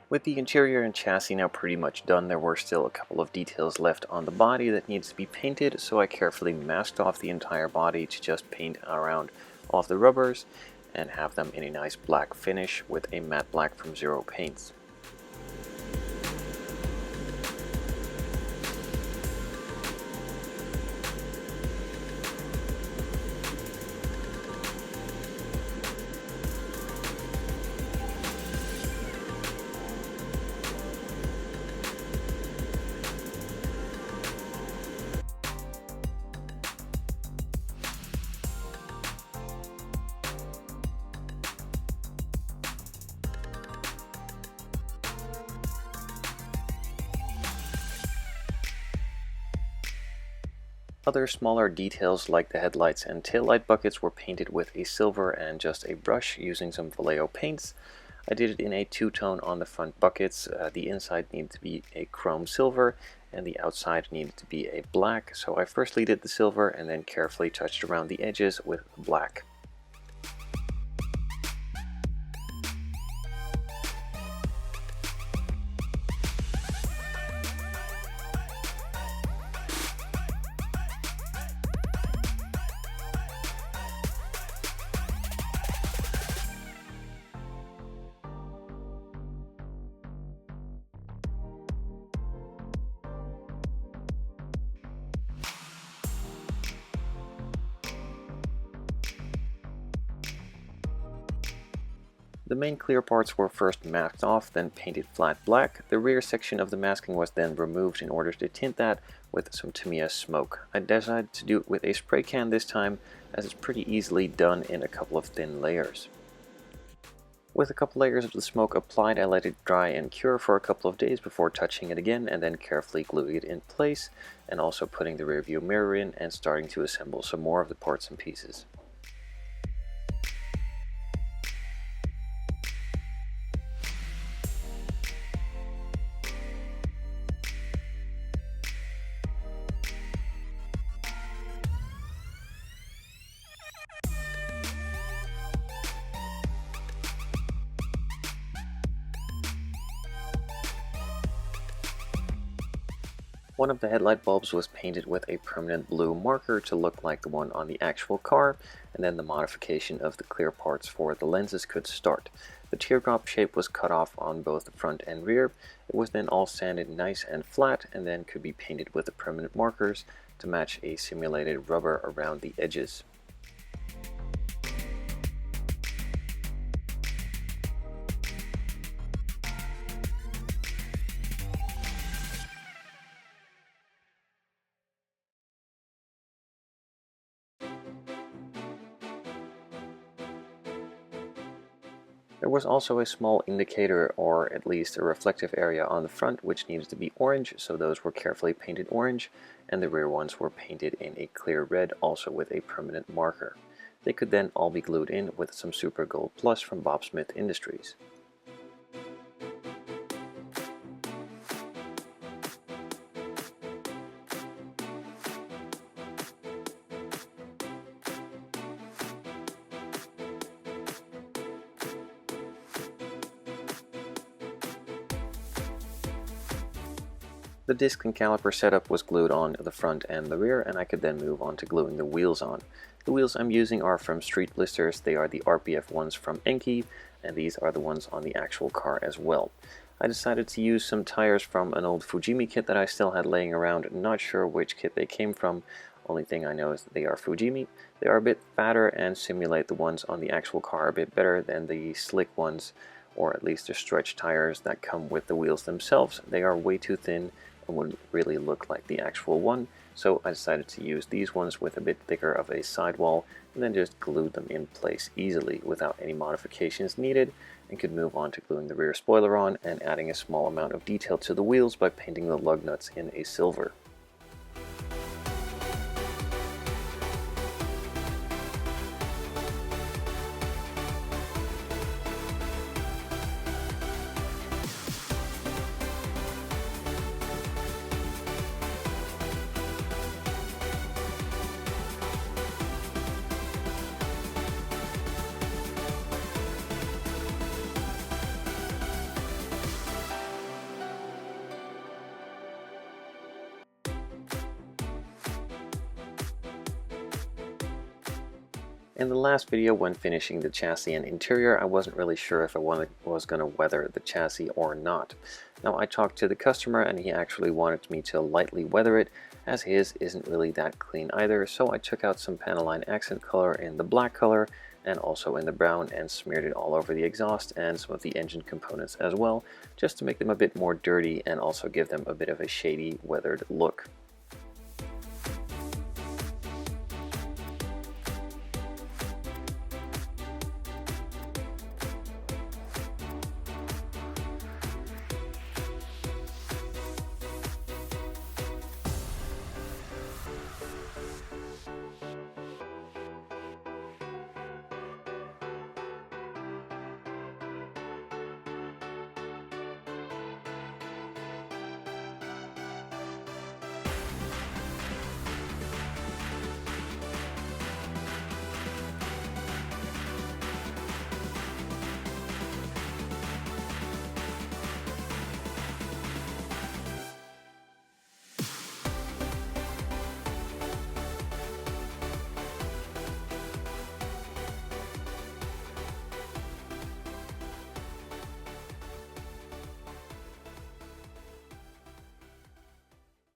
With the interior and chassis now pretty much done, there were still a couple of details left on the body that needs to be painted, so I carefully masked off the entire body to just paint around all of the rubbers and have them in a nice black finish with a matte black from Zero Paints. Other smaller details like the headlights and taillight buckets were painted with a silver and just a brush using some Vallejo paints. I did it in a two-tone on the front buckets. The inside needed to be a chrome silver and the outside needed to be a black, so I firstly did the silver and then carefully touched around the edges with black. The main clear parts were first masked off, then painted flat black. The rear section of the masking was then removed in order to tint that with some Tamiya smoke. I decided to do it with a spray can this time, as it's pretty easily done in a couple of thin layers. With a couple layers of the smoke applied, I let it dry and cure for a couple of days before touching it again and then carefully gluing it in place, and also putting the rear view mirror in and starting to assemble some more of the parts and pieces. One of the headlight bulbs was painted with a permanent blue marker to look like the one on the actual car, and then the modification of the clear parts for the lenses could start. The teardrop shape was cut off on both the front and rear. It was then all sanded nice and flat and then could be painted with the permanent markers to match a simulated rubber around the edges. There was also a small indicator, or at least a reflective area on the front, which needed to be orange, so those were carefully painted orange, and the rear ones were painted in a clear red, also with a permanent marker. They could then all be glued in with some Super Gold Plus from Bob Smith Industries. The disc and caliper setup was glued on the front and the rear, and I could then move on to gluing the wheels on. The wheels I'm using are from Street Blisters. They are the RPF ones from Enki, and these are the ones on the actual car as well. I decided to use some tires from an old Fujimi kit that I still had laying around. Not sure which kit they came from. Only thing I know is that they are Fujimi. They are a bit fatter and simulate the ones on the actual car a bit better than the slick ones, or at least the stretch tires that come with the wheels themselves. They are way too thin and wouldn't really look like the actual one, so I decided to use these ones with a bit thicker of a sidewall and then just glued them in place easily without any modifications needed, and could move on to gluing the rear spoiler on and adding a small amount of detail to the wheels by painting the lug nuts in a silver. In the last video, when finishing the chassis and interior, I wasn't really sure if I was going to weather the chassis or not. Now I talked to the customer and he actually wanted me to lightly weather it, as his isn't really that clean either, so I took out some Panelline accent color in the black color and also in the brown and smeared it all over the exhaust and some of the engine components as well, just to make them a bit more dirty and also give them a bit of a shady, weathered look.